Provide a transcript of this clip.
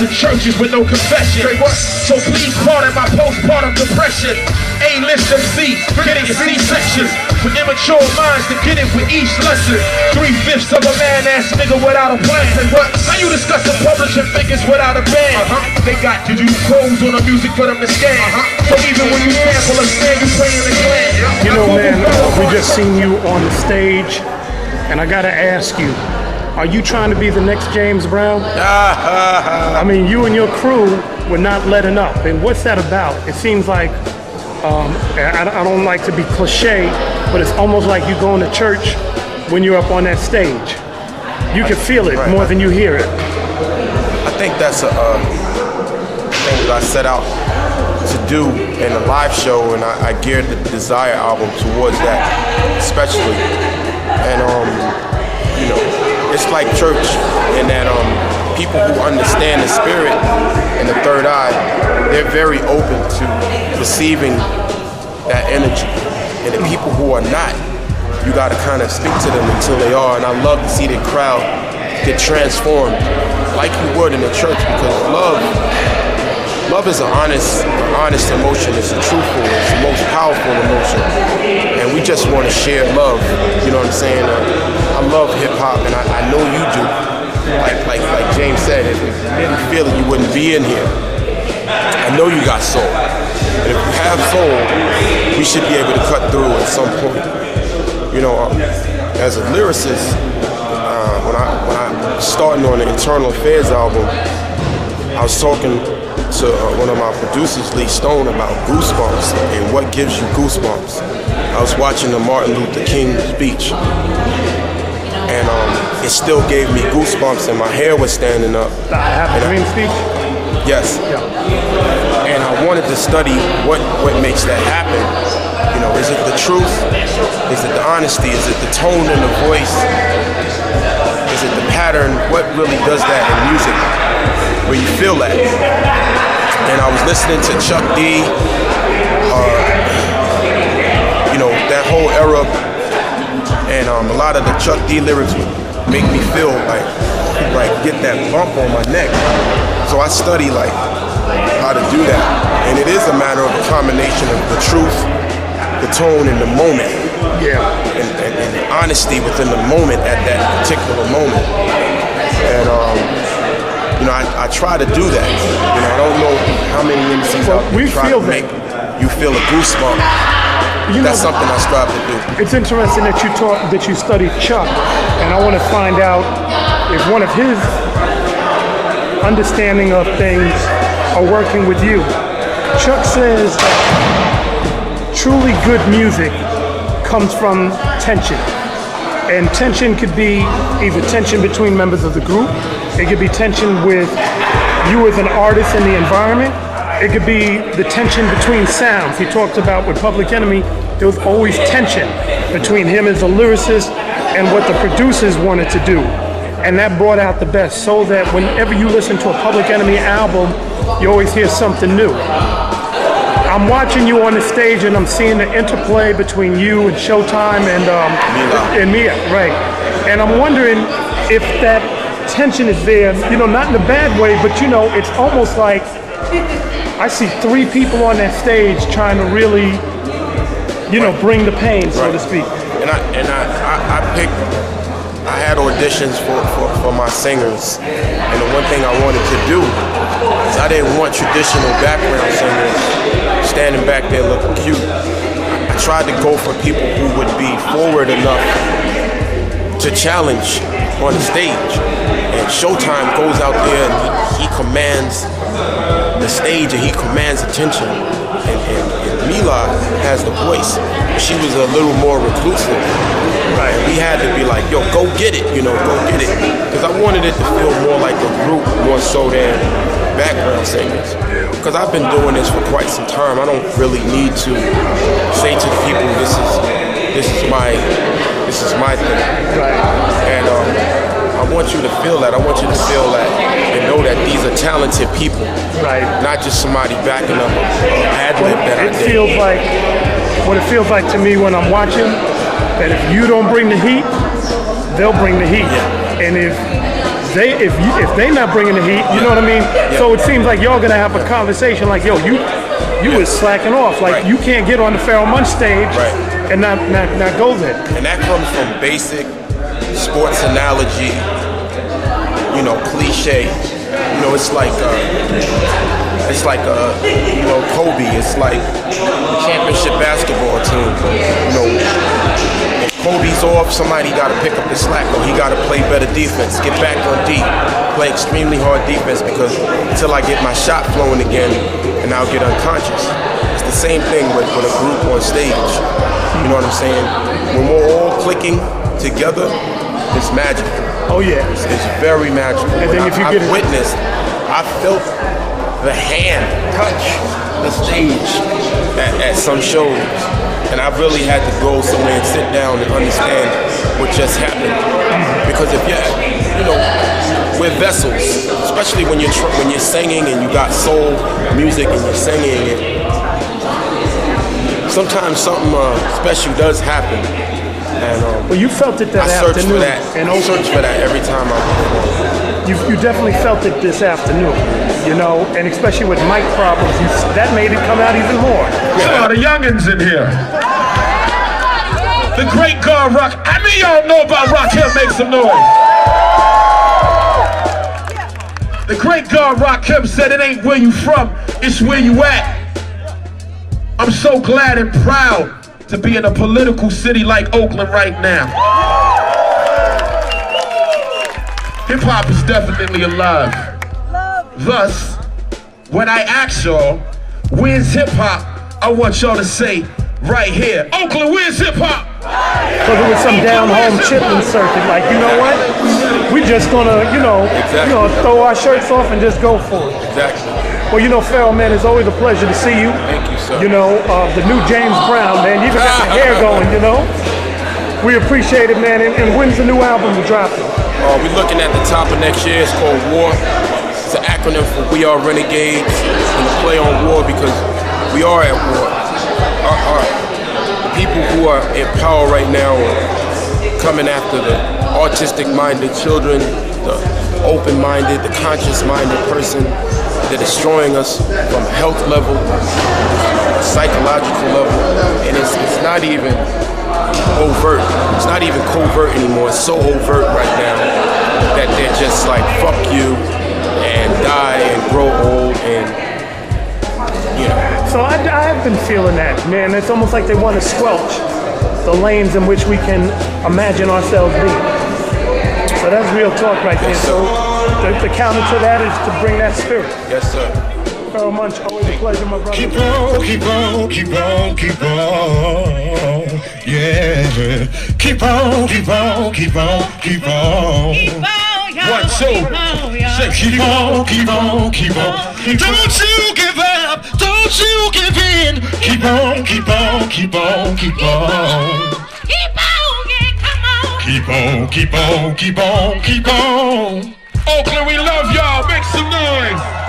to churches with no confession. So please pardon my postpartum depression. A-list MC, getting a C-section. With immature minds to get it with each lesson. 3/5 of a man-ass nigga without a plan. How you discussing publishing figures without a band? They got to do codes on the music for them to scan. So even when you sample a stand, you playing the clan. You know, man, we just seen you on the stage, and I gotta ask you, are you trying to be the next James Brown? I mean, you and your crew were not letting up, and what's that about? It seems like, I don't like to be cliche, but it's almost like you going to church when you're up on that stage. You can feel it more than you hear it. I think that's a thing that I set out to do in a live show, and I geared the Desire album towards that, especially. And you know, it's like church in that people who understand the spirit and the third eye, they're very open to receiving that energy. And the people who are not, you gotta kind of speak to them until they are. And I love to see the crowd get transformed like you would in the church, because love is an honest emotion. It's a truthful, it's the most powerful emotion. And we just want to share love, you know what I'm saying? I love hip hop, and I know you do. Like James said, if you didn't feel it, you wouldn't be in here. I know you got soul. And if you have soul, we should be able to cut through at some point. You know, as a lyricist, when I starting on the Internal Affairs album, I was talking to one of my producers, Lee Stone, about goosebumps and what gives you goosebumps. I was watching the Martin Luther King speech, and it still gave me goosebumps, and my hair was standing up. The I Have a Dream speech? Yes. Yeah. And I wanted to study what makes that happen. You know, is it the truth? Is it the honesty? Is it the tone in the voice? Is it the pattern? What really does that in music, where you feel that? And I was listening to Chuck D, you know, that whole era, and a lot of the Chuck D lyrics would make me feel like get that bump on my neck. So I study like how to do that, and it is a matter of a combination of the truth, the tone, and the moment. Yeah. And the honesty within the moment at that particular moment. And you know, I try to do that. You know, I don't know how many MCs out there try to make you feel a goosebump. That's something I strive to do. It's interesting that you studied Chuck, and I want to find out if one of his understanding of things are working with you. Chuck says that truly good music comes from tension. And tension could be either tension between members of the group, it could be tension with you as an artist in the environment, it could be the tension between sounds. He talked about with Public Enemy, there was always tension between him as a lyricist and what the producers wanted to do. And that brought out the best, so that whenever you listen to a Public Enemy album, you always hear something new. I'm watching you on the stage, and I'm seeing the interplay between you and Showtime and Mia, right? And I'm wondering if that tension is there, you know, not in a bad way, but you know, it's almost like I see three people on that stage trying to really, you know, bring the pain, so to speak. And I had auditions for my singers, and the one thing I wanted to do is I didn't want traditional background singers standing back there looking cute. I tried to go for people who would be forward enough to challenge on the stage. And Showtime goes out there and he commands the stage, and he commands attention. And Mila has the voice. She was a little more reclusive. Right. We had to be like, yo, go get it, you know, go get it. Because I wanted it to feel more like a group more so than background singers. Because I've been doing this for quite some time. I don't really need to say to the people, this is my thing. Right. And I want you to feel that. I want you to feel that and know that these are talented people. Right. Not just somebody backing up an ad-lib that I did. What it feels like to me when I'm watching, that if you don't bring the heat, they'll bring the heat. Yeah. And if if they not bringing the heat, you know what I mean? Yeah. So it seems like y'all gonna have a conversation like, yo, you was slacking off. Like Right. you can't get on the Pharaohe Monch stage Right. and not go there. And that comes from basic sports analogy, cliche. It's like Kobe. It's like a championship basketball team. If Kobe's off, somebody got to pick up the slack, or he got to play better defense, get back on deep, play extremely hard defense, because until I get my shot flowing again, and I'll get unconscious. It's the same thing with a group on stage. You know what I'm saying? When we're all clicking together, it's magical. Oh yeah. It's very magical. And then if you I've get it- witnessed, I felt the hand touch the stage at some shows, and I really had to go somewhere and sit down and understand what just happened. Because if we're vessels, especially when you're singing and you got soul music and you're singing it. Sometimes something special does happen. And Well, you felt it that I search afternoon. for that. in I Oakland. search for that every time I perform. You definitely felt it this afternoon, and especially with mic problems, that made it come out even more. Yeah, the youngins in here. The great God Rock. How many of y'all know about Rakim? Make some noise. The great God Rakim said it ain't where you from, it's where you at. I'm so glad and proud to be in a political city like Oakland right now. Hip-hop is definitely alive. Thus, when I ask y'all, where's hip-hop? I want y'all to say right here, Oakland, where's hip-hop? Because it was some down-home chitlin circuit, like, you know what? We just gonna, Exactly. throw our shirts off and just go for it. Exactly. Well, Pharaohe, man, it's always a pleasure to see you. Thank you, sir. The new James Brown, man, you even got the hair going, We appreciate it, man, and when's the new album dropping? We're looking at the top of next year. It's called WAR. It's an acronym for We Are Renegades, and a play on war because we are at war. The people who are in power right now are coming after the autistic-minded children, the open-minded, the conscious-minded person. They're destroying us from a health level, psychological level, and it's not even overt. It's not even covert anymore. It's so overt right now that they're just like, fuck you, and die and grow old, and So I've been feeling that, man. It's almost like they want to squelch the lanes in which we can imagine ourselves being. So that's real talk right there. Yes, So the counter to that is to bring that spirit. yes, sir. Pharaohe Monch, always a pleasure, my brother. Keep on, keep on, keep on, keep on, yeah. Keep on, keep on, keep on, keep on. 1, 2, shake. Keep on, keep on, keep on. Don't you give up, don't you give in. Keep on, keep on, keep on, keep on. Keep on, keep on, keep on, keep on. Oakland, we love y'all. Make some noise.